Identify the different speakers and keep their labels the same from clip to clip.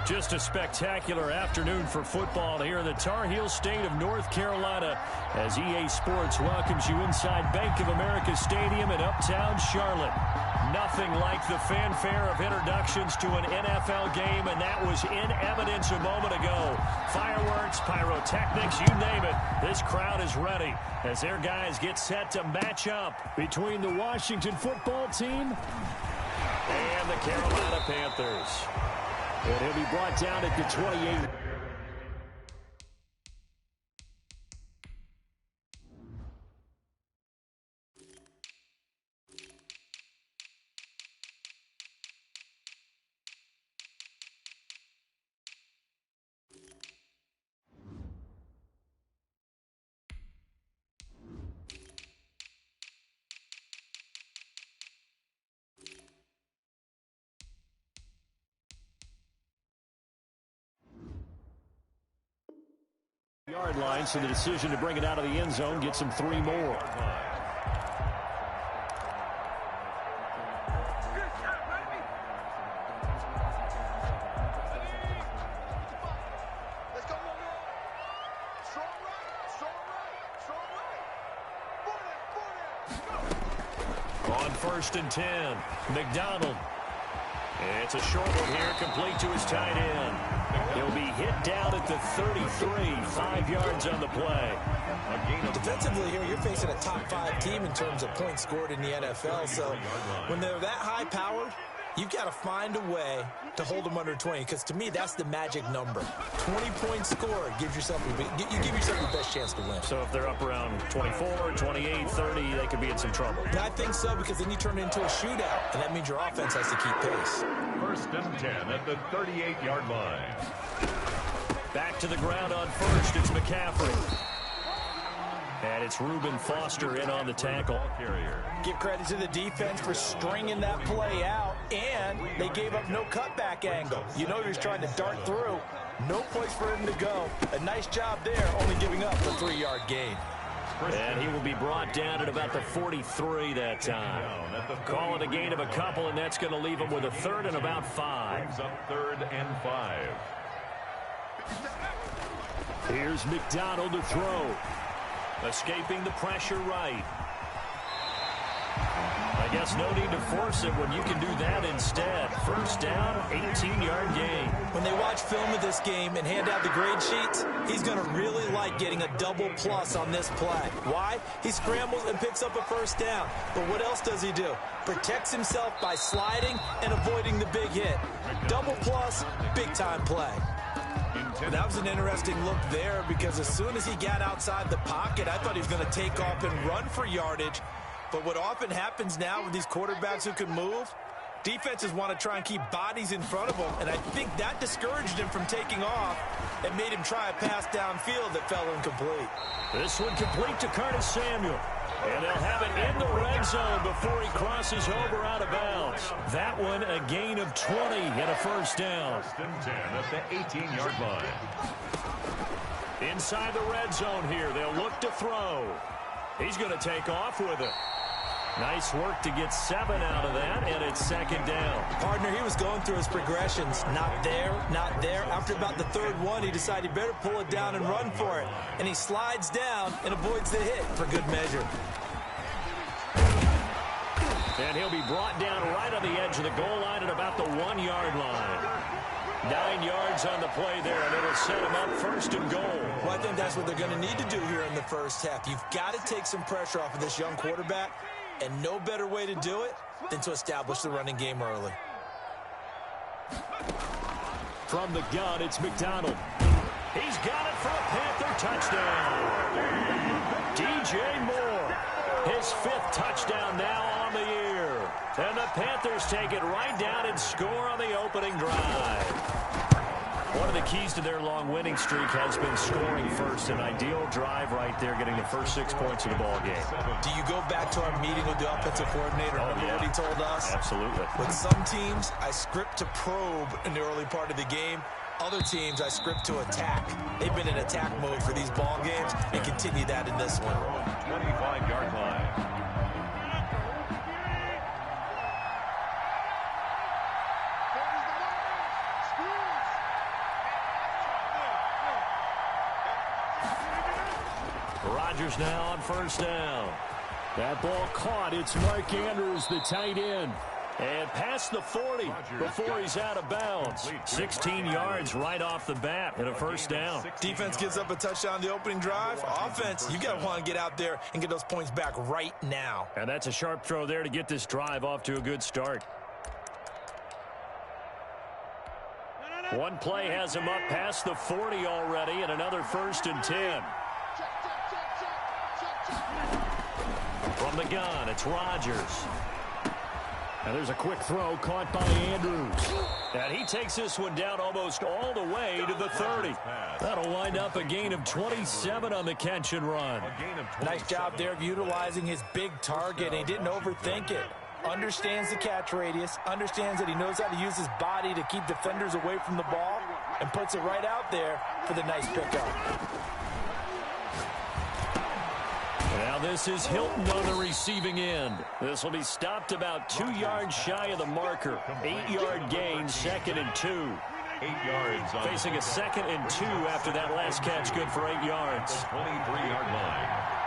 Speaker 1: Just a spectacular afternoon for football here in the Tar Heel state of North Carolina as EA Sports welcomes you inside Bank of America Stadium in uptown Charlotte. Nothing like the fanfare of introductions to an NFL game, and that was in evidence a moment ago. Fireworks, pyrotechnics, you name it. This crowd is ready as their guys get set to match up between the Washington football team and the Carolina Panthers. And he'll be brought down at the 28. Yard line, so the decision to bring it out of the end zone gets him 3 more. On 1st and 10, McDonald. It's a short one here, complete to his tight end. He'll be hit down at the 33, 5 yards on the play.
Speaker 2: Defensively here, you're facing a top 5 team in terms of points scored in the NFL. So when they're that high-powered, you've got to find a way to hold them under 20. Because to me, that's the magic number. 20 points scored gives yourself you give yourself the best chance to win.
Speaker 1: So if they're up around 24, 28, 30, they could be in some trouble.
Speaker 2: I think so, because then you turn it into a shootout, and that means your offense has to keep pace.
Speaker 3: 1st and 10 at the 38-yard line.
Speaker 1: Back to the ground on 1st. It's McCaffrey. And it's Reuben Foster in on the tackle.
Speaker 2: Give credit to the defense for stringing that play out, and they gave up no cutback angle. You know he was trying to dart through. No place for him to go. A nice job there, only giving up a 3-yard gain.
Speaker 1: And he will be brought down at about the 43 that time. Call it a gain of a couple, and that's going to leave him with a 3rd and about 5.
Speaker 3: Brings up 3rd and 5.
Speaker 1: Here's McDonald to throw. Escaping the pressure right. I guess no need to force it when you can do that instead. 1st down, 18-yard gain.
Speaker 2: When they watch film of this game and hand out the grade sheets, he's going to really like getting a double plus on this play. Why? He scrambles and picks up a 1st down. But what else does he do? Protects himself by sliding and avoiding the big hit. Double plus, big-time play. That was an interesting look there, because as soon as he got outside the pocket, I thought he was going to take off and run for yardage. But what often happens now with these quarterbacks who can move, defenses want to try and keep bodies in front of them, and I think that discouraged him from taking off and made him try a pass downfield that fell incomplete.
Speaker 1: This one complete to Curtis Samuel. And they'll have it in the red zone before he crosses over out of bounds. That one a gain of 20 and a 1st down.
Speaker 3: 1st and 10 at the 18-yard line.
Speaker 1: Inside the red zone here, they'll look to throw. He's going to take off with it. Nice work to get 7 out of that, and it's 2nd down.
Speaker 2: Partner, he was going through his progressions. Not there, not there. After about the 3rd one, he decided he better pull it down and run for it. And he slides down and avoids the hit for good measure.
Speaker 1: And he'll be brought down right on the edge of the goal line at about the 1-yard line. 9 yards on the play there, and it'll set him up 1st and goal.
Speaker 2: Well, I think that's what they're going to need to do here in the 1st half. You've got to take some pressure off of this young quarterback, and no better way to do it than to establish the running game early.
Speaker 1: From the gun, it's McDonald. He's got it for a Panther touchdown. DJ Moore, his 5th touchdown now on the year. And the Panthers take it right down and score on the opening drive. One of the keys to their long winning streak has been scoring first. An ideal drive right there, getting the first 6 points of the ball game.
Speaker 2: Do you go back to our meeting with the offensive coordinator? Remember what he told us?
Speaker 1: Absolutely.
Speaker 2: With some teams, I script to probe in the early part of the game. Other teams, I script to attack. They've been in attack mode for these ball games and continue that in this one.
Speaker 3: 25-yard line.
Speaker 1: Rodgers now on first down. That ball caught. It's Mark Andrews, the tight end. And past the 40 before he's out of bounds. 16 yards right off the bat and a first down.
Speaker 2: Defense gives up a touchdown the opening drive. Offense, you got to want to get out there and get those points back right now.
Speaker 1: And that's a sharp throw there to get this drive off to a good start. One play has him up past the 40 already, and another 1st and 10. From the gun, it's Rodgers. And there's a quick throw caught by Andrews. And he takes this one down almost all the way to the 30. That'll wind up a gain of 27 on the catch and run.
Speaker 2: Nice job there of utilizing his big target, and he didn't overthink it. Understands the catch radius, understands that he knows how to use his body to keep defenders away from the ball, and puts it right out there for the nice pickup.
Speaker 1: Now this is Hilton on the receiving end. This will be stopped about 2 yards shy of the marker. 8-yard gain, 2nd and 2.
Speaker 3: 8 yards.
Speaker 1: Facing a 2nd and 2 after that last catch, good for 8 yards.
Speaker 3: 23-yard line.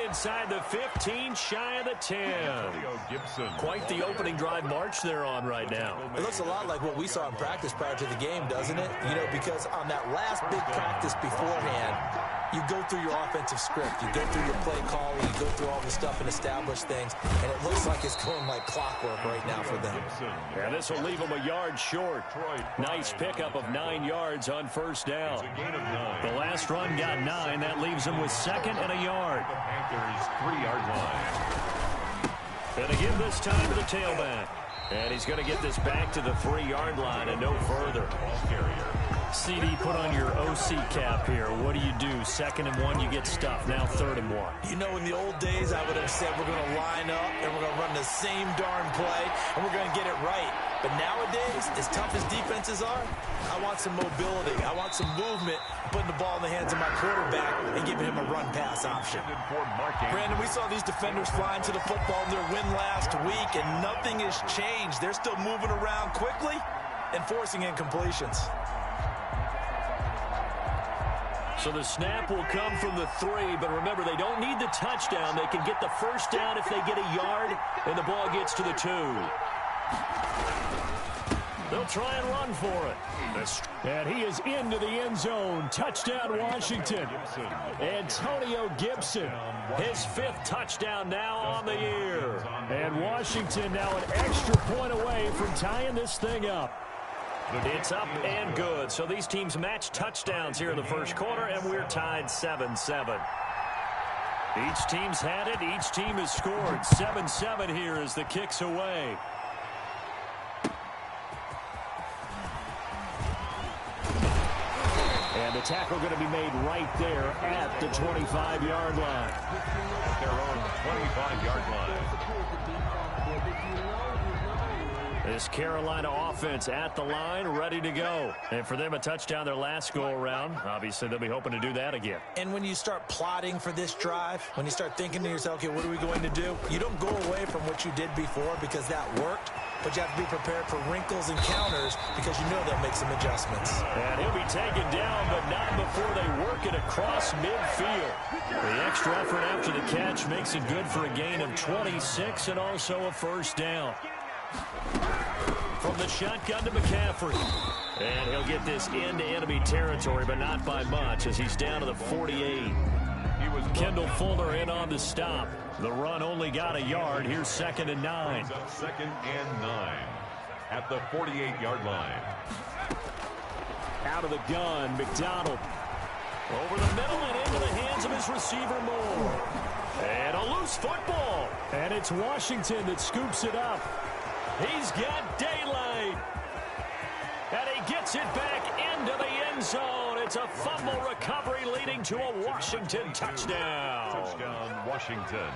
Speaker 1: Inside the 15, shy of the 10. Quite the opening drive march they're on right now.
Speaker 2: It looks a lot like what we saw in practice prior to the game, doesn't it? You know, because on that last big practice beforehand, you go through your offensive script, you go through your play calling, you go through all the stuff and establish things, and it looks like it's going like clockwork right now for them.
Speaker 1: And this will leave them a yard short. Nice pickup of 9 yards on first down. The last run got 9. That leaves them with 2nd and a yard.
Speaker 3: Panthers 3-yard line.
Speaker 1: And again this time to the tailback. And he's going to get this back to the 3-yard line and no further. CD, put on your OC cap here. What do you do? 2nd and 1, you get stuffed. Now 3rd and 1.
Speaker 2: You know, in the old days, I would have said we're going to line up and we're going to run the same darn play and we're going to get it right. But nowadays, as tough as defenses are, I want some mobility. I want some movement, putting the ball in the hands of my quarterback and giving him a run-pass option. Brandon, we saw these defenders flying to the football in their win last week, and nothing has changed. They're still moving around quickly and forcing incompletions.
Speaker 1: So the snap will come from the 3, but remember, they don't need the touchdown. They can get the first down if they get a yard, and the ball gets to the 2. They'll try and run for it. And he is into the end zone. Touchdown, Washington. Antonio Gibson, his 5th touchdown now on the year. And Washington now an extra point away from tying this thing up. It's up and good. So these teams match touchdowns here in the first quarter, and we're tied 7-7. Each team's had it. Each team has scored. 7-7 here as the kick's away. And the tackle going to be made right there at the 25-yard line.
Speaker 3: At their own 25-yard line.
Speaker 1: This Carolina offense at the line, ready to go. And for them, a touchdown their last go-around. Obviously, they'll be hoping to do that again.
Speaker 2: And when you start plotting for this drive, when you start thinking to yourself, okay, what are we going to do? You don't go away from what you did before because that worked. But you have to be prepared for wrinkles and counters because you know they'll make some adjustments.
Speaker 1: And he'll be taken down, but not before they work it across midfield. The extra effort after the catch makes it good for a gain of 26 and also a first down. From the shotgun to McCaffrey. And he'll get this into enemy territory, but not by much as he's down to the 48. Kendall Fuller in on the stop. The run only got a yard. Here's 2nd and 9.
Speaker 3: 2nd and 9 at the 48-yard line.
Speaker 1: Out of the gun, McDonald. Over the middle and into the hands of his receiver, Moore. And a loose football. And it's Washington that scoops it up. He's got daylight. And he gets it back into the end zone. It's a fumble recovery leading to a Washington touchdown.
Speaker 3: Touchdown, Washington.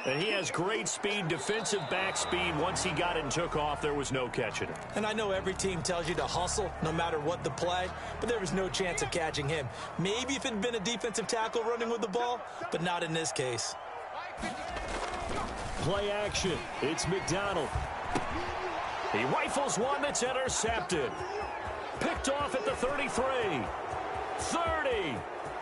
Speaker 1: And he has great speed, defensive back speed. Once he got it and took off, there was no catching him.
Speaker 2: And I know every team tells you to hustle no matter what the play, but there was no chance of catching him. Maybe if it had been a defensive tackle running with the ball, but not in this case.
Speaker 1: Play action. It's McDonald. He rifles one that's intercepted. Picked off at the 33. 30.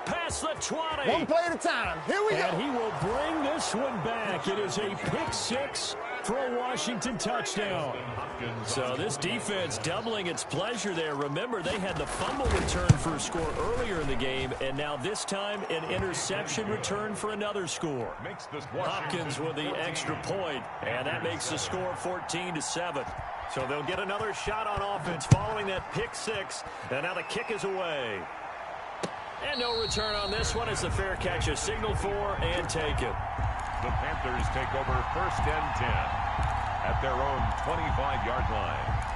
Speaker 1: Past the 20.
Speaker 4: One play at a time. Here we go.
Speaker 1: And he will bring this one back. It is a pick-6 for a Washington touchdown. So this defense doubling its pleasure there. Remember, they had the fumble return for a score earlier in the game, and now this time an interception return for another score. Hopkins with the extra point, and that makes the score 14-7. So they'll get another shot on offense following that pick-6, and now the kick is away. And no return on this one as the fair catch is signaled for and taken.
Speaker 3: The Panthers take over 1st and 10 at their own 25-yard line.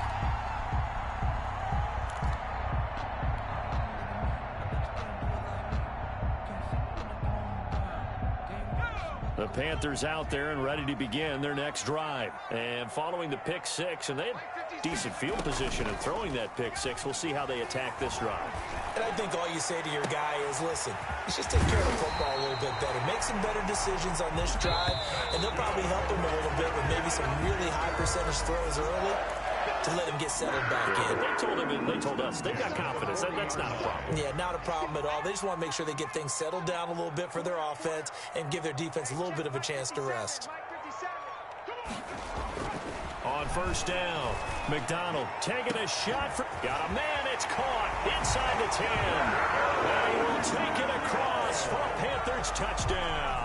Speaker 1: The Panthers out there and ready to begin their next drive. And following the pick-6, and they had decent field position in throwing that pick-6. We'll see how they attack this drive.
Speaker 2: And I think all you say to your guy is, listen, let's just take care of the football a little bit better. Make some better decisions on this drive, and they'll probably help him a little bit with maybe some really high percentage throws early to let him get settled back in.
Speaker 1: They told us they've got confidence. That's not a problem.
Speaker 2: Yeah, not a problem at all. They just want to make sure they get things settled down a little bit for their offense and give their defense a little bit of a chance to rest.
Speaker 1: On 1st down, McDonald taking a shot. Got a man. It's caught inside the 10. And he will take it across for a Panthers touchdown.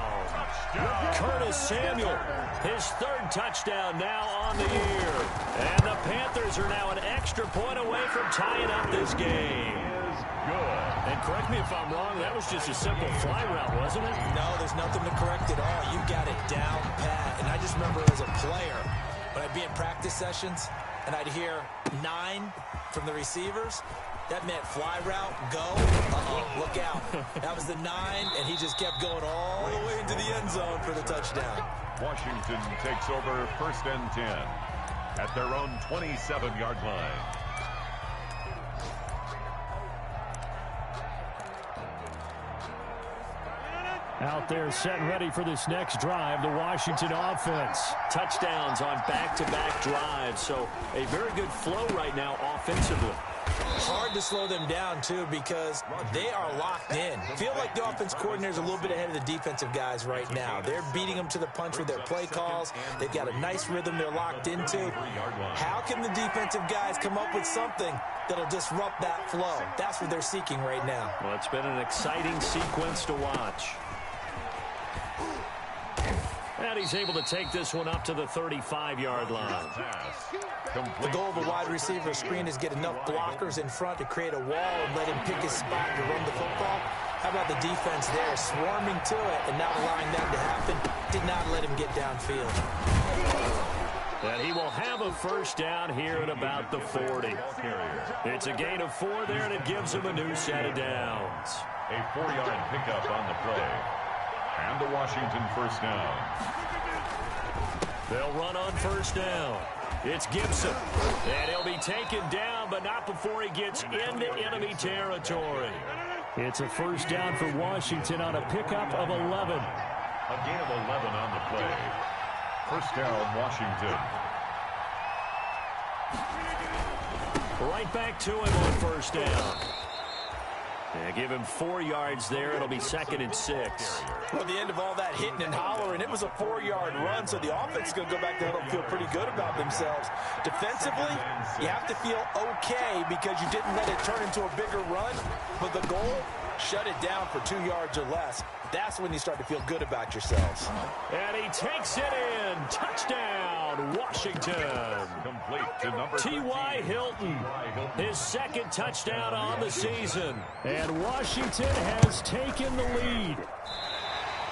Speaker 1: Curtis Samuel, his 3rd touchdown now on the year. And the Panthers are now an extra point away from tying up this game.
Speaker 3: Good.
Speaker 1: And correct me if I'm wrong, that was just a simple fly route, wasn't it?
Speaker 2: No, there's nothing to correct at all. You got it down pat. And I just remember as a player, when I'd be in practice sessions and I'd hear 9 from the receivers, that meant fly route, go. Look out. That was the 9, and he just kept going all the way into the end zone for the touchdown.
Speaker 3: Washington takes over 1st and 10 at their own 27-yard line.
Speaker 1: Out there set and ready for this next drive, the Washington offense. Touchdowns on back-to-back drives, so a very good flow right now offensively.
Speaker 2: Hard to slow them down, too, because they are locked in. Feel like the offense coordinator's a little bit ahead of the defensive guys right now. They're beating them to the punch with their play calls. They've got a nice rhythm they're locked into. How can the defensive guys come up with something that'll disrupt that flow? That's what they're seeking right now.
Speaker 1: Well, it's been an exciting sequence to watch. And he's able to take this one up to the 35-yard line.
Speaker 2: The goal of a wide receiver screen is get enough blockers in front to create a wall and let him pick his spot to run the football. How about the defense there, swarming to it and not allowing that to happen? Did not let him get downfield.
Speaker 1: And he will have a 1st down here at about the 40. It's a gain of 4 there, and it gives him a new set of downs.
Speaker 3: A 4-yard pickup on the play. And the Washington 1st down.
Speaker 1: They'll run on 1st down. It's Gibson. And he'll be taken down, but not before he gets into enemy territory. It's a 1st down for Washington on a pickup of 11.
Speaker 3: A gain of 11 on the play. 1st down, Washington.
Speaker 1: Right back to him on 1st down. Yeah, give him 4 yards there. It'll be 2nd and 6.
Speaker 2: Well, the end of all that hitting and hollering, it was a 4-yard run, so the offense is going to go back there and feel pretty good about themselves. Defensively, you have to feel okay because you didn't let it turn into a bigger run, but the goal, shut it down for 2 yards or less. That's when you start to feel good about yourselves.
Speaker 1: And he takes it in. Touchdown, Washington.
Speaker 3: Complete to number
Speaker 1: T.Y. Hilton, his 2nd touchdown on the season. And Washington has taken the lead.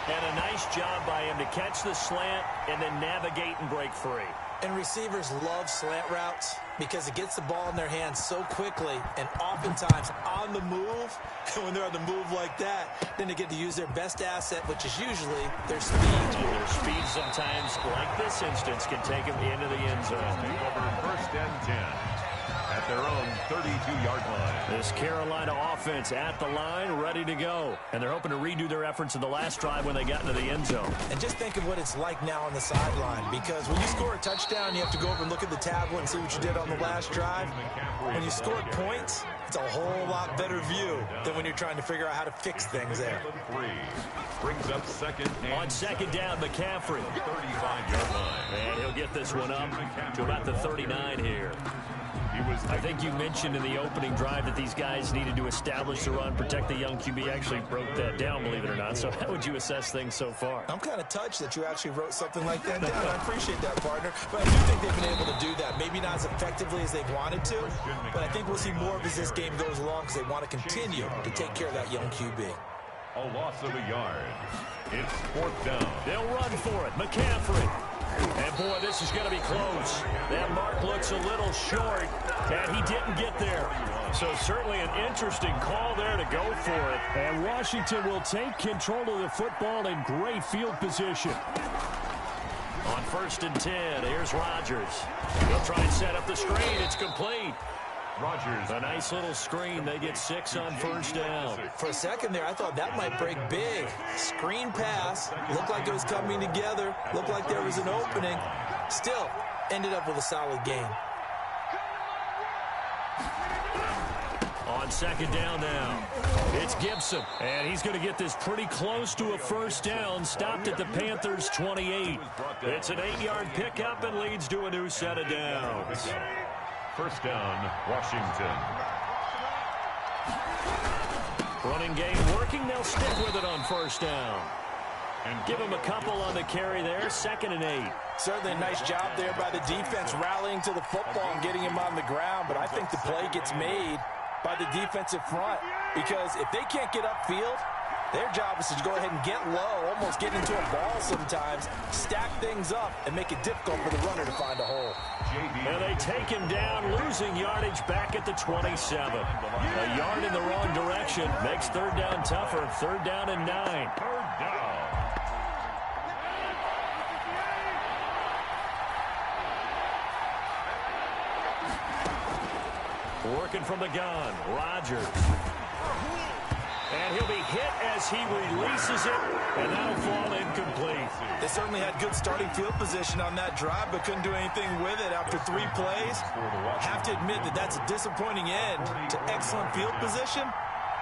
Speaker 1: And a nice job by him to catch the slant and then navigate and break free.
Speaker 2: And receivers love slant routes because it gets the ball in their hands so quickly and oftentimes on the move. And when they're on the move like that, then they get to use their best asset, which is usually their speed.
Speaker 1: And their speed sometimes, like this instance, can take them into the end zone.
Speaker 3: Over 1st and 10. at their own 32-yard line.
Speaker 1: This Carolina offense at the line, ready to go. And they're hoping to redo their efforts in the last drive when they got into the end zone.
Speaker 2: And just think of what it's like now on the sideline, because when you score a touchdown, you have to go over and look at the tablet and see what you did on the last drive. When you scored points, it's a whole lot better view than when you're trying to figure out how to fix things there.
Speaker 3: Brings up second.
Speaker 1: On second down, McCaffrey.
Speaker 3: 35-yard line.
Speaker 1: And he'll get this one up to about the 39 here. I think you mentioned in the opening drive that these guys needed to establish the run, protect the young QB. Actually broke that down, believe it or not. So how would you assess things so far?
Speaker 2: I'm kind of touched that you actually wrote something like that down. I appreciate that, partner. But I do think they've been able to do that. Maybe not as effectively as they've wanted to, but I think we'll see more of as this game goes along because they want to continue to take care of that young QB.
Speaker 3: A loss of a yard. It's fourth down.
Speaker 1: They'll run for it. McCaffrey. And, boy, this is going to be close. That mark looks a little short, and he didn't get there. So certainly an interesting call there to go for it. And Washington will take control of the football in great field position. On 1st and 10, here's Rodgers. He'll try and set up the screen. It's complete.
Speaker 3: Rodgers.
Speaker 1: A nice little screen. They get 6 on 1st down.
Speaker 2: For a second there, I thought that might break big. Screen pass. Looked like it was coming together. Looked like there was an opening. Still, ended up with a solid game.
Speaker 1: On 2nd down now, it's Gibson. And he's going to get this pretty close to a 1st down. Stopped at the Panthers' 28. It's an 8-yard pickup and leads to a new set of downs.
Speaker 3: 1st down, Washington.
Speaker 1: Running game working. They'll stick with it on 1st down. And give him a couple on the carry there. 2nd and 8.
Speaker 2: Certainly a nice job there by the defense rallying to the football and getting him on the ground. But I think the play gets made by the defensive front, because if they can't get upfield, their job is to go ahead and get low, almost get into a ball sometimes, stack things up, and make it difficult for the runner to find a hole.
Speaker 1: And they take him down, losing yardage back at the 27. A yard in the wrong direction makes 3rd down tougher. 3rd down and 9.
Speaker 3: 3rd down.
Speaker 1: Working from the gun, Rodgers. And he'll be hit as he releases it, and that'll fall incomplete.
Speaker 2: They certainly had good starting field position on that drive, but couldn't do anything with it after 3 plays. Have to admit that that's a disappointing end to excellent field position.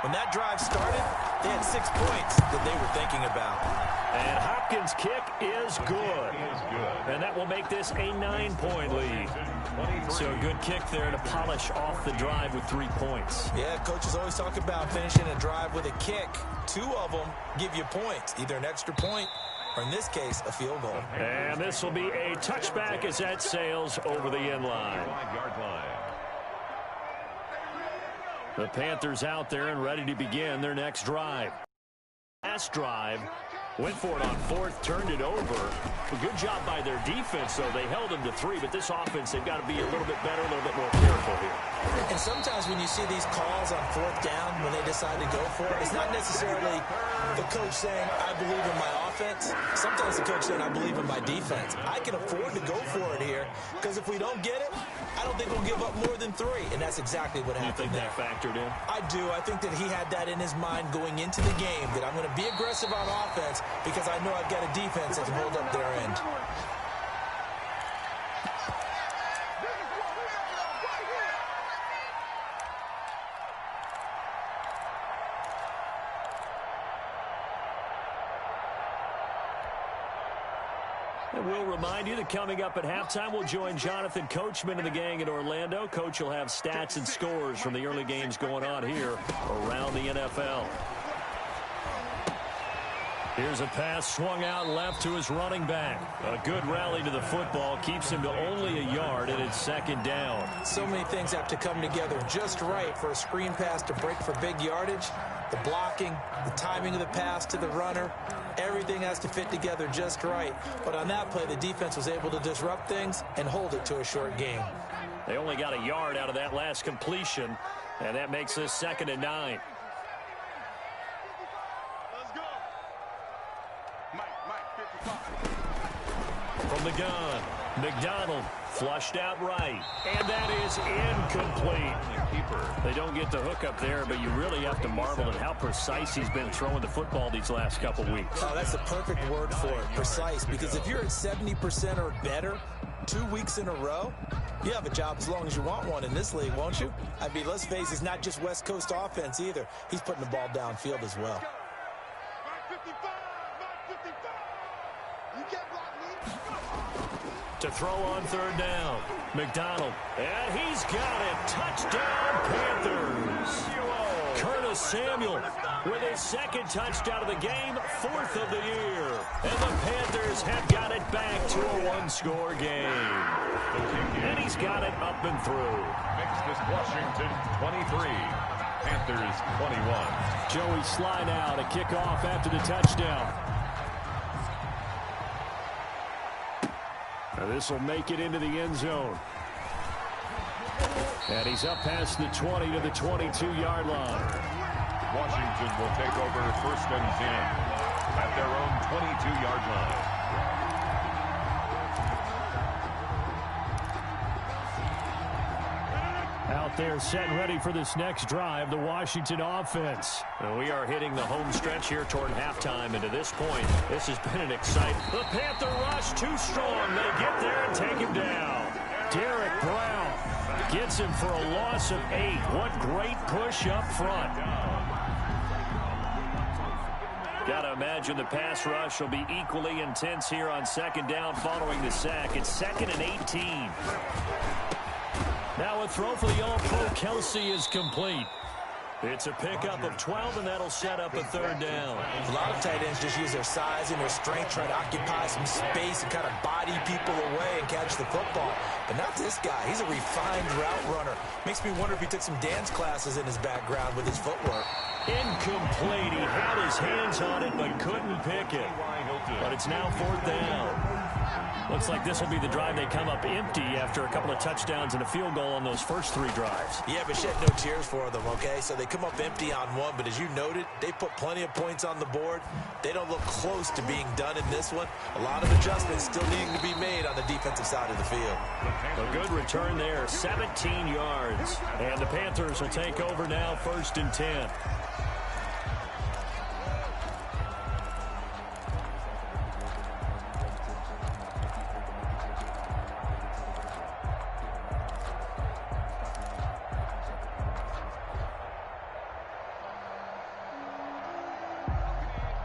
Speaker 2: When that drive started, they had 6 points that they were thinking about.
Speaker 1: And Hopkins' kick is good. And that will make this a 9-point lead. So a good kick there to polish off the drive with 3 points.
Speaker 2: Yeah, coaches always talk about finishing a drive with a kick. 2 of them give you points, either an extra point or, in this case, a field goal.
Speaker 1: And this will be a touchback as that sails over the end line.
Speaker 3: 5-yard line.
Speaker 1: The Panthers out there and ready to begin their next drive. Last drive, went for it on 4th, turned it over. A good job by their defense, though. They held them to 3, but this offense, they've got to be a little bit better, a little bit more careful here.
Speaker 2: And sometimes when you see these calls on 4th down, when they decide to go for it, it's not necessarily the coach saying, I believe in my offense. Sometimes the coach saying, I believe in my defense. I can afford to go for it here, because if we don't get it, I don't think we'll give up more than 3, and that's exactly what happened there.
Speaker 1: You think that factored in?
Speaker 2: I do. I think that he had that in his mind going into the game, that I'm going to be aggressive on offense because I know I've got a defense that can hold up their end.
Speaker 1: And we'll remind you that coming up at halftime, we'll join Jonathan Coachman and the gang in Orlando. Coach will have stats and scores from the early games going on here around the NFL. Here's a pass swung out left to his running back. A good rally to the football keeps him to only a yard, and it's 2nd down.
Speaker 2: So many things have to come together just right for a screen pass to break for big yardage. The blocking, the timing of the pass to the runner, everything has to fit together just right. But on that play, the defense was able to disrupt things and hold it to a short game.
Speaker 1: They only got a yard out of that last completion, and that makes this 2nd and 9. From the gun, McDonald flushed out right, and that is incomplete. They don't get the hook up there, but you really have to marvel at how precise he's been throwing the football these last couple weeks.
Speaker 2: Oh, that's the perfect word for it, precise, because if you're at 70% or better 2 weeks in a row, you have a job as long as you want one in this league, won't you? I mean, let's face it, it's not just West Coast offense either. He's putting the ball downfield as well.
Speaker 1: To throw on third down, McDonald, and he's got it. Touchdown, Panthers. Curtis Samuel with his second touchdown of the game, 4th of the year. And the Panthers have got it back to a one-score game. And he's got it up and through.
Speaker 3: Next is Washington 23, Panthers 21.
Speaker 1: Joey slide out, a kickoff after the touchdown. This will make it into the end zone. And he's up past the 20 to the 22-yard line.
Speaker 3: Washington will take over 1st and 10 at their own 22-yard line.
Speaker 1: Out there set and ready for this next drive, the Washington offense. And we are hitting the home stretch here toward halftime. And to this point, this has been an exciting. The Panther rush too strong. They get there and take him down. Derek Brown gets him for a loss of 8. What great push up front. Got to imagine the pass rush will be equally intense here on 2nd down following the sack. It's 2nd and 18. Now a throw for the All-Pro Kelsey is complete. It's a pickup of 12, and that'll set up a 3rd down.
Speaker 2: A lot of tight ends just use their size and their strength, try to occupy some space and kind of body people away and catch the football. But not this guy. He's a refined route runner. Makes me wonder if he took some dance classes in his background with his footwork.
Speaker 1: Incomplete. He had his hands on it but couldn't pick it. But it's now 4th down. Looks like this will be the drive they come up empty after a couple of touchdowns and a field goal on those first 3 drives.
Speaker 2: Yeah, but shed no tears for them, okay? So they come up empty on one, but as you noted, they put plenty of points on the board. They don't look close to being done in this one. A lot of adjustments still needing to be made on the defensive side of the field.
Speaker 1: A good return there, 17 yards. And the Panthers will take over now, 1st and 10.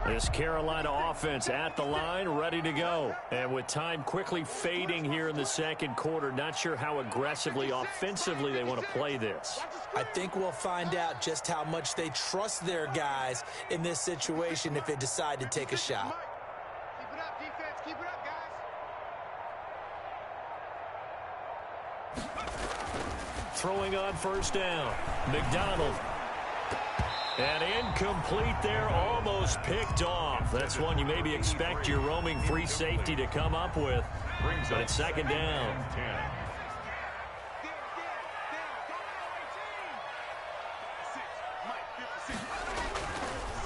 Speaker 1: This Carolina offense at the line, ready to go. And with time quickly fading here in the 2nd quarter, not sure how aggressively, offensively they want to play this.
Speaker 2: I think we'll find out just how much they trust their guys in this situation if they decide to take a shot.
Speaker 4: Keep it up, defense. Keep it up, guys.
Speaker 1: Throwing on 1st down. McDonald. And incomplete there, almost picked off. That's one you maybe expect your roaming free safety to come up with. But it's 2nd down.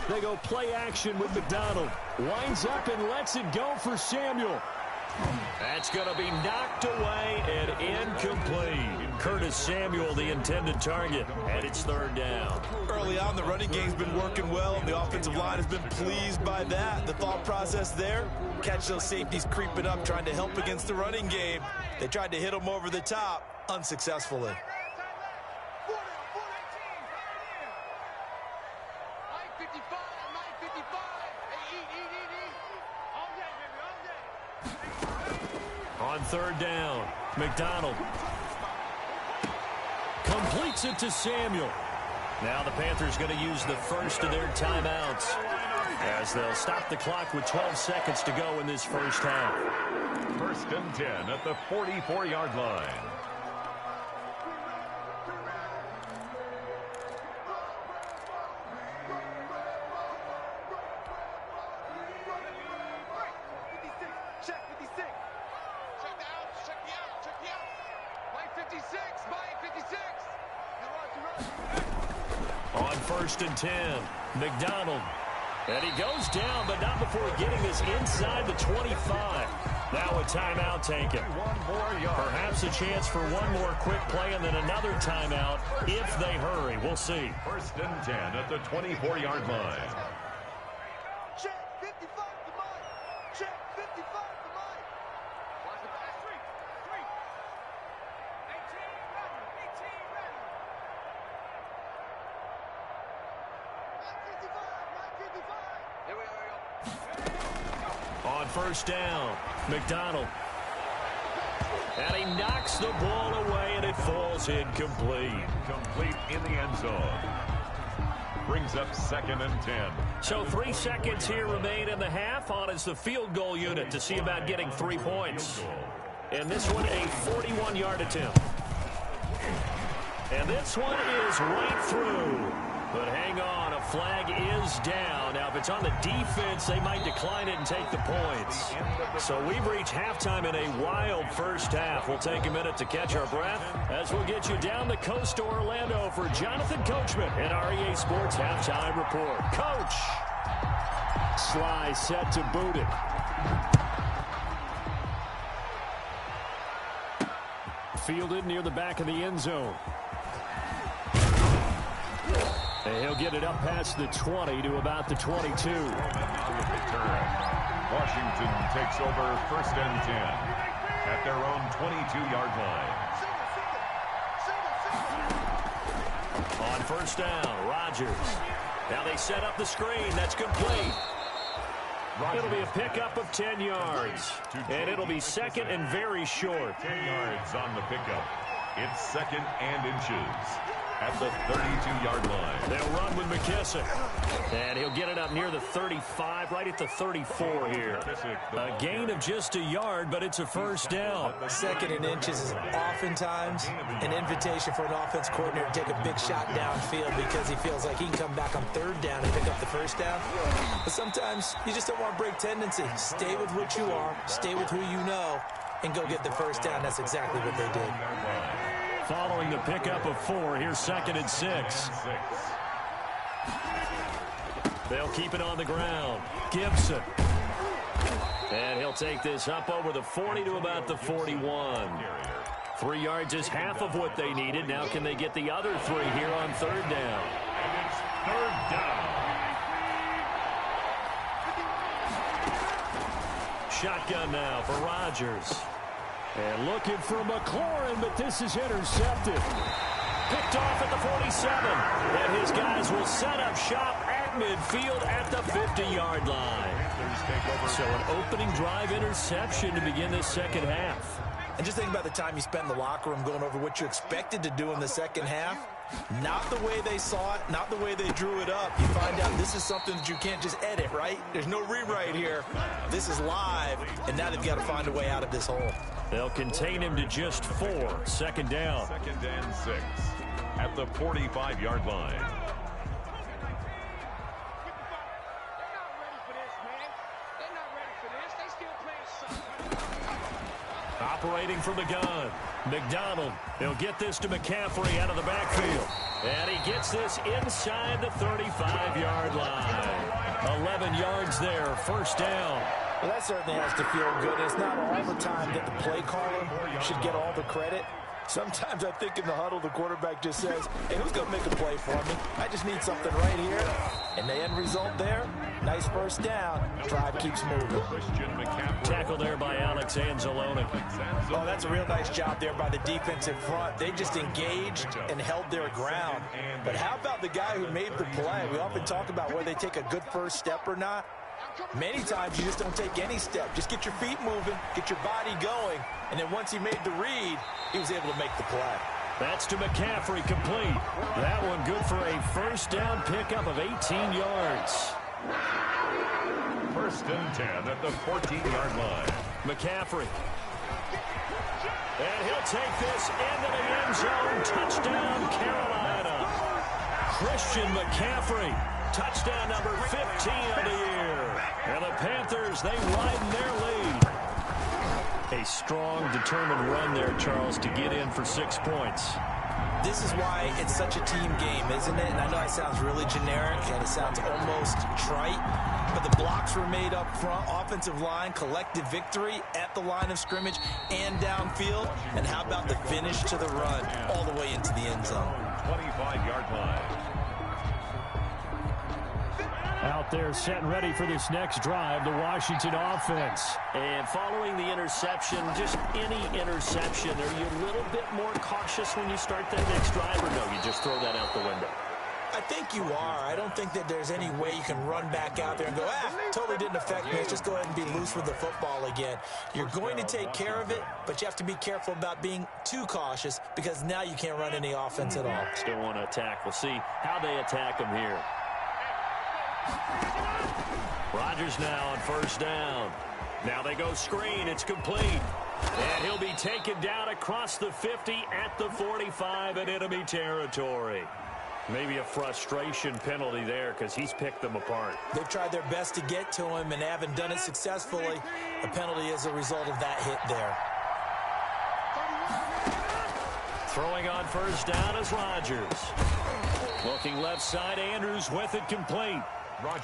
Speaker 1: They go play action with McDonald. Winds up and lets it go for Samuel. That's going to be knocked away and incomplete. Curtis Samuel, the intended target, and it's 3rd down.
Speaker 2: Early on, the running game's been working well, and the offensive line has been pleased by that. The thought process there, catch those safeties creeping up, trying to help against the running game. They tried to hit them over the top, unsuccessfully.
Speaker 1: On 3rd down, McDonald completes it to Samuel. Now the Panthers going to use the first of their timeouts as they'll stop the clock with 12 seconds to go in this first half.
Speaker 3: 1st and 10 at the 44-yard line.
Speaker 1: On 1st and 10, McDonald. And he goes down, but not before getting this inside the 25. Now a timeout taken. Perhaps a chance for one more quick play and then another timeout if they hurry. We'll see.
Speaker 3: 1st and 10 at the 24-yard line.
Speaker 4: Check 55 to Mike. Check 55 to Mike. Watch the pass. 3. 18 ready. 955. Here we are.
Speaker 1: On 1st down, McDonald. And he knocks the ball away, and it falls incomplete.
Speaker 3: Complete in the end zone. Brings up 2nd and 10.
Speaker 1: So 3 seconds here remain in the half. On is the field goal unit to see about getting 3 points. And this one, a 41-yard attempt. And this one is right through. But hang on, a flag is down. Now, if it's on the defense, they might decline it and take the points. So we've reached halftime in a wild first half. We'll take a minute to catch our breath as we'll get you down the coast to Orlando for Jonathan Coachman and our EA Sports Halftime Report. Coach! Sly set to boot it. Fielded near the back of the end zone. And he'll get it up past the 20 to about the 22.
Speaker 3: Washington takes over 1st and 10 at their own 22-yard line.
Speaker 1: On 1st down, Rodgers. Now they set up the screen. That's complete. It'll be a pickup of 10 yards. And it'll be 2nd and very short.
Speaker 3: 10 yards on the pickup. It's 2nd and inches at the 32-yard line.
Speaker 1: They'll run with McKissick. And he'll get it up near the 35, right at the 34 here. A gain of just a yard, but it's a 1st down.
Speaker 2: 2nd and inches is oftentimes an invitation for an offense coordinator to take a big shot downfield because he feels like he can come back on 3rd down and pick up the 1st down. But sometimes you just don't want to break tendency. Stay with what you are, stay with who you know, and go get the 1st down. That's exactly what they did.
Speaker 1: Following the pickup of 4, here's 2nd and 6. They'll keep it on the ground. Gibson. And he'll take this up over the 40 to about the 41. 3 yards is half of what they needed. Now can they get the other 3 here on 3rd down?
Speaker 3: And it's 3rd down.
Speaker 1: Shotgun now for Rodgers. And looking for McLaurin, but this is intercepted. Picked off at the 47. And his guys will set up shop at midfield at the 50-yard line. So an opening drive interception to begin this 2nd half.
Speaker 2: And just think about the time you spent in the locker room going over what you expected to do in the 2nd half. Not the way they saw it, not the way they drew it up. You find out this is something that you can't just edit, right? There's no rewrite here. This is live, and now they've got to find a way out of this hole.
Speaker 1: They'll contain him to just 4. 2nd down.
Speaker 3: 2nd and 6 at the 45-yard line.
Speaker 1: Operating from the gun. McDonald. He'll get this to McCaffrey out of the backfield. And he gets this inside the 35-yard line. 11 yards there. 1st down.
Speaker 2: Well, that certainly has to feel good. It's not all the time that the play caller should get all the credit. Sometimes I think in the huddle, the quarterback just says, hey, who's going to make a play for me? I just need something right here. And the end result there, nice 1st down. Drive keeps moving.
Speaker 1: Tackle there by Alex Anzalone.
Speaker 2: Oh, that's a real nice job there by the defensive front. They just engaged and held their ground. But how about the guy who made the play? We often talk about whether they take a good first step or not. Many times you just don't take any step. Just get your feet moving, get your body going, and then once he made the read, he was able to make the play.
Speaker 1: That's to McCaffrey, complete. That one good for a 1st down pickup of 18 yards.
Speaker 3: 1st and 10 at the 14-yard line.
Speaker 1: McCaffrey. And he'll take this into the end zone. Touchdown, Carolina. Christian McCaffrey. Touchdown number 15 of the year. And the Panthers, they widen their lead. A strong, determined run there, Charles, to get in for 6 points.
Speaker 2: This is why it's such a team game, isn't it? And I know it sounds really generic and it sounds almost trite, but the blocks were made up front, offensive line, collective victory at the line of scrimmage and downfield. And how about the finish to the run all the way into the end zone?
Speaker 3: 25-yard line.
Speaker 1: Out there set and ready for this next drive, the Washington offense.
Speaker 5: And following the interception, just any interception, are you a little bit more cautious when you start that next drive, or no, you just throw that out the window?
Speaker 2: I think you are. I don't think that there's any way you can run back out there and go, totally didn't affect me. Let's just go ahead and be loose with the football again. You're going to take care of it, but you have to be careful about being too cautious because now you can't run any offense at all.
Speaker 5: Still want to attack. We'll see how they attack them here.
Speaker 1: Rodgers now on first down. Now they go screen. It's complete. And he'll be taken down across the 50 at the 45 in enemy territory. Maybe a frustration penalty there because he's picked them apart.
Speaker 2: They've tried their best to get to him and haven't done it successfully. A penalty as a result of that hit there.
Speaker 1: Throwing on first down is Rodgers. Looking left side, Andrews with it complete.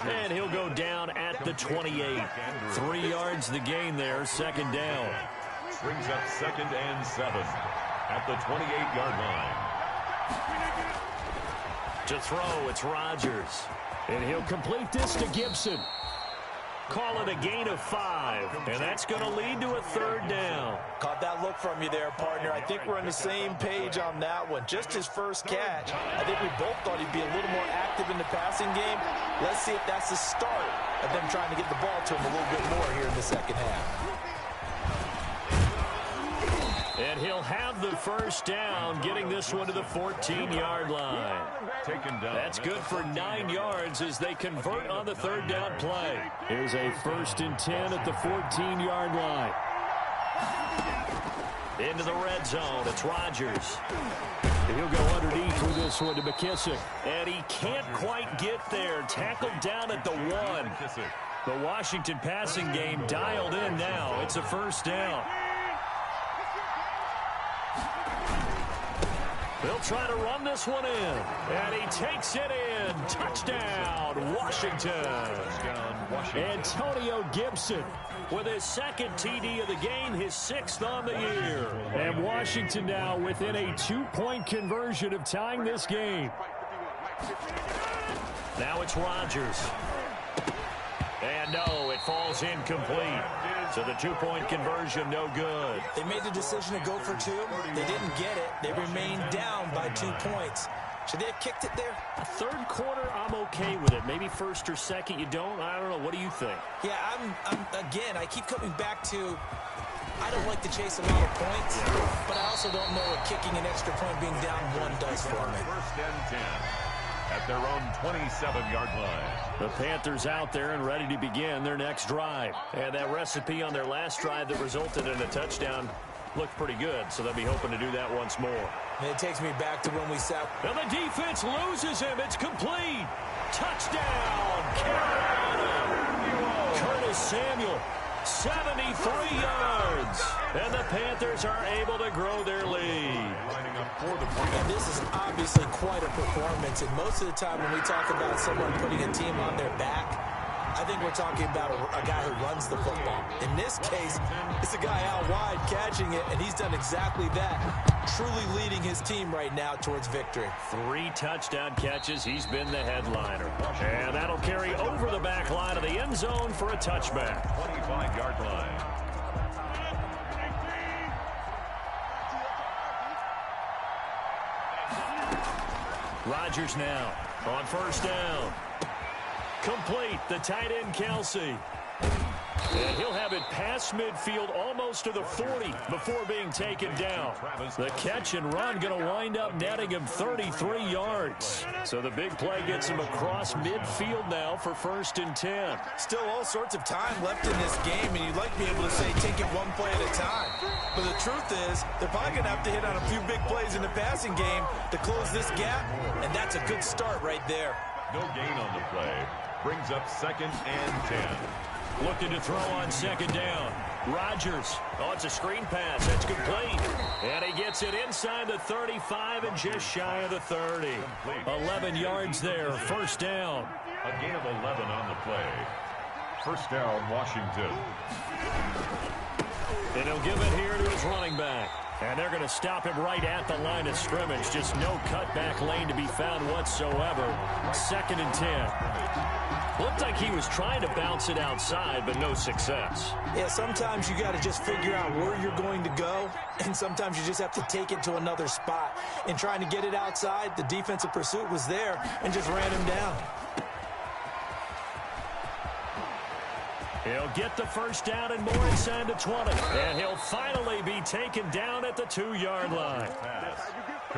Speaker 1: And he'll go down at the 28. 3 yards the gain there, second down.
Speaker 3: Brings up 2nd and 7 at the 28-yard line.
Speaker 1: To throw, it's Rodgers. And he'll complete this to Gibson. Call it a gain of 5. And that's going to lead to a third down.
Speaker 2: Caught that look from you there, partner. I think we're on the same page on that one. Just his first catch. I think we both thought he'd be a little more active in the passing game. Let's see if that's the start of them trying to get the ball to him a little bit more here in the second half.
Speaker 1: And he'll have the first down, getting this one to the 14-yard line.
Speaker 3: Taken down.
Speaker 1: That's good for 9 yards as they convert on the third down play. Here's a 1st and 10 at the 14-yard line. Into the red zone, it's Rodgers. And he'll go underneath with this one to McKissick. And he can't quite get there. Tackled down at the 1. The Washington passing game dialed in now. It's a first down. They'll try to run this one in. And he takes it in. Touchdown, Washington. Antonio Gibson with his 2nd TD of the game, his 6th on the year. And Washington now within a 2-point conversion of tying this game. Now it's Rodgers. And no, it falls incomplete. So the 2-point conversion, no good.
Speaker 2: They made the decision to go for 2. They didn't get it. They remained down by 2 points. Should they have kicked it there?
Speaker 1: A third quarter, I'm okay with it. Maybe first or second, you don't. I don't know. What do you think?
Speaker 2: Yeah, again, I keep coming back to, I don't like to chase a lot of points, but I also don't know what kicking an extra point being down 1 does for me.
Speaker 3: 1st and 10 at their own 27-yard line.
Speaker 1: The Panthers out there and ready to begin their next drive. And that recipe on their last drive that resulted in a touchdown looked pretty good, so they'll be hoping to do that once more.
Speaker 2: And it takes me back to when we sat.
Speaker 1: And the defense loses him. It's complete. Touchdown, Carolina. Curtis Samuel, 73 yards. And the Panthers are able to grow their lead.
Speaker 2: And this is obviously quite a performance. And most of the time when we talk about someone putting a team on their back, I think we're talking about a guy who runs the football. In this case, it's a guy out wide catching it, and he's done exactly that, truly leading his team right now towards victory.
Speaker 1: 3 touchdown catches. He's been the headliner. And that'll carry over the back line of the end zone for a touchback.
Speaker 3: 25-yard line.
Speaker 1: Rodgers now on first down. Complete, the tight end Kelsey. And he'll have it past midfield almost to the 40 before being taken down. The catch and run going to wind up netting him 33 yards. So the big play gets him across midfield now for 1st and 10.
Speaker 2: Still all sorts of time left in this game, and you'd like to be able to say take it 1 play at a time. But the truth is, they're probably going to have to hit on a few big plays in the passing game to close this gap, and that's a good start right there.
Speaker 3: No gain on the play. Brings up 2nd and 10.
Speaker 1: Looking to throw on second down. Rodgers.
Speaker 5: Oh, it's a screen pass. That's complete. And he gets it inside the 35 and just shy of the 30.
Speaker 1: 11 yards there. First down.
Speaker 3: A gain of 11 on the play. First down, Washington.
Speaker 1: And he'll give it here to his running back. And they're going to stop him right at the line of scrimmage. Just no cutback lane to be found whatsoever. Second and 10.
Speaker 5: Looked like he was trying to bounce it outside, but no success.
Speaker 2: Yeah, sometimes you got to just figure out where you're going to go, and sometimes you just have to take it to another spot. In trying to get it outside, the defensive pursuit was there and just ran him down.
Speaker 1: He'll get the first down and more inside the 20. And he'll finally be taken down at the 2-yard line.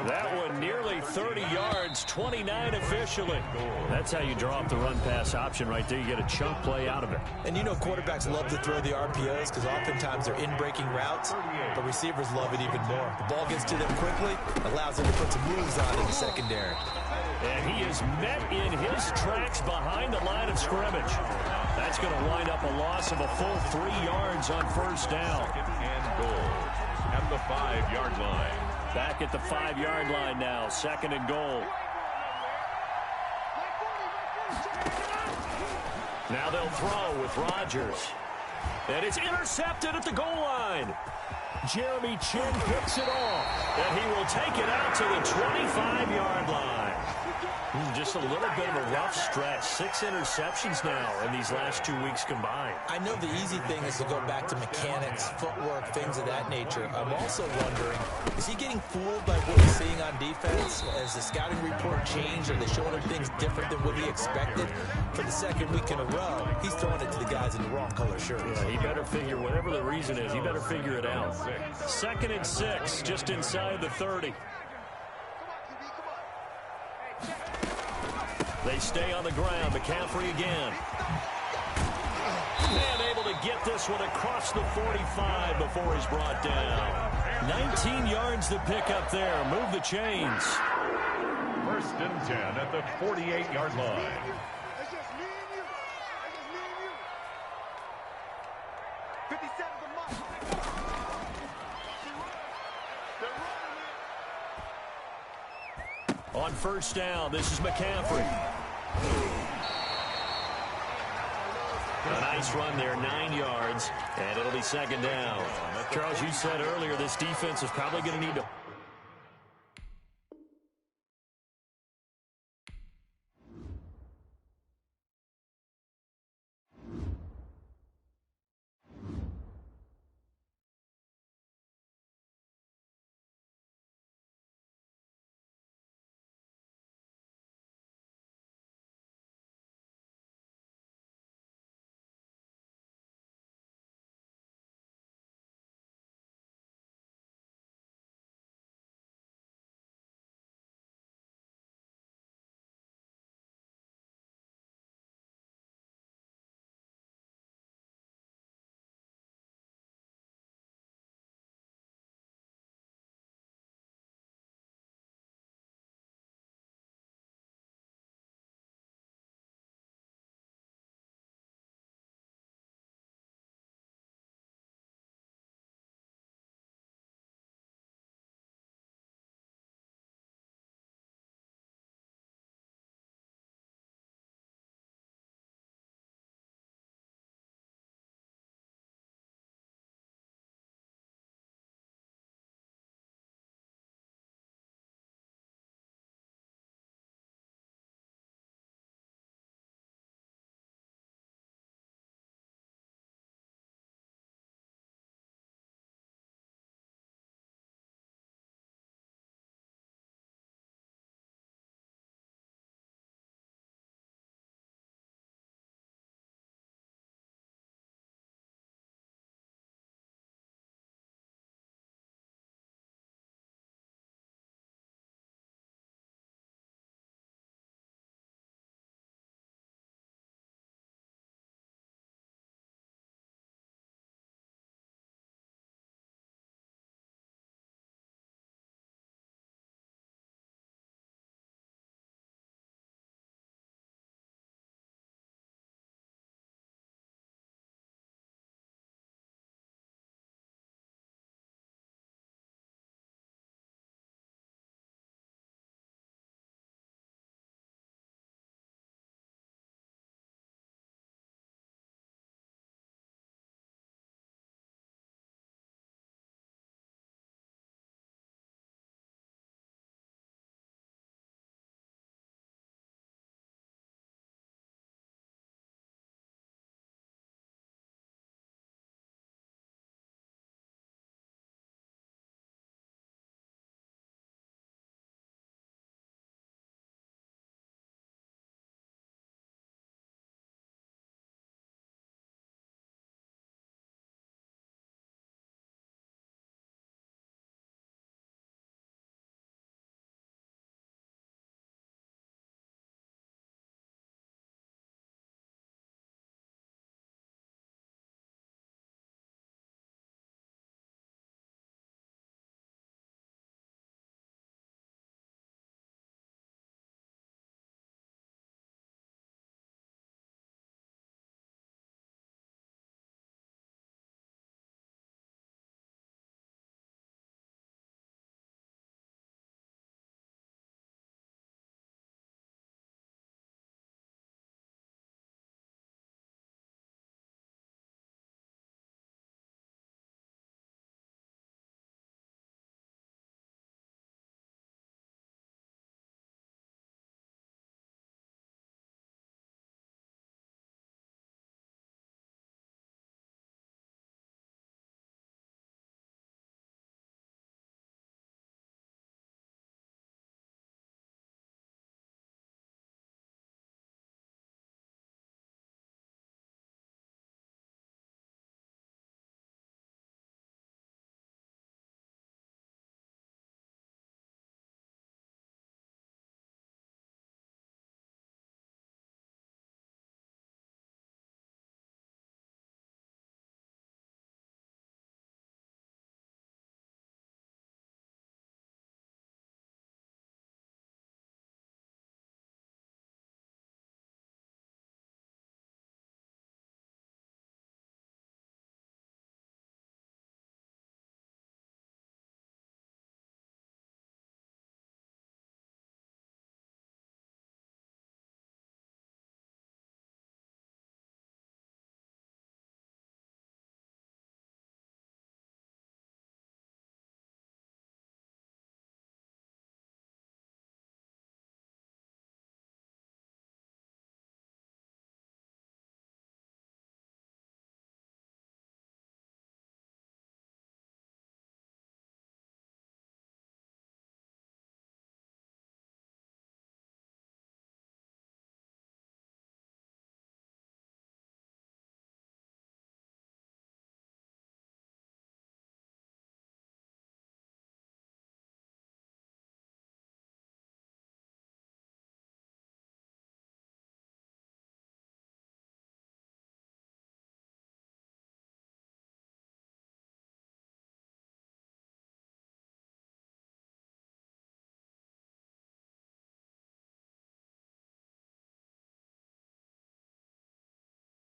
Speaker 1: That one nearly 30 yards, 29 officially. That's how you draw up the run-pass option right there. You get a chunk play out of it.
Speaker 2: And you know quarterbacks love to throw the RPOs because oftentimes they're in-breaking routes, but receivers love it even more. The ball gets to them quickly, allows them to put some moves on in the secondary.
Speaker 1: And he is met in his tracks behind the line of scrimmage. That's going to wind up a loss of a full 3 yards on first down.
Speaker 3: And goal at the 5-yard line.
Speaker 1: Back at the 5-yard line now. Second and goal. Now they'll throw with Rodgers. And it's intercepted at the goal line. Jeremy Chin picks it off. And he will take it out to the 25-yard line. Just a little bit of a rough stretch. 6 interceptions now in these last 2 weeks combined.
Speaker 2: I know the easy thing is to go back to mechanics, footwork, things of that nature. I'm also wondering, is he getting fooled by what he's seeing on defense? Has the scouting report changed? Are they showing him things different than what he expected? For the second week in a row, he's throwing it to the guys in the wrong color shirts.
Speaker 1: Yeah, he better figure, whatever the reason is, he better figure it out. Second and 6, just inside the 30. They stay on the ground. McCaffrey again. And able to get this one across the 45 before he's brought down. 19 yards to pick up there. Move the chains.
Speaker 3: First and 10 at the 48-yard line.
Speaker 4: It's just me and you. It's just me and you. 57 to Mike. They're running it.
Speaker 1: On first down, this is McCaffrey. A nice run there, 9 yards, and it'll be second down. Charles, you said earlier this defense is probably going to need to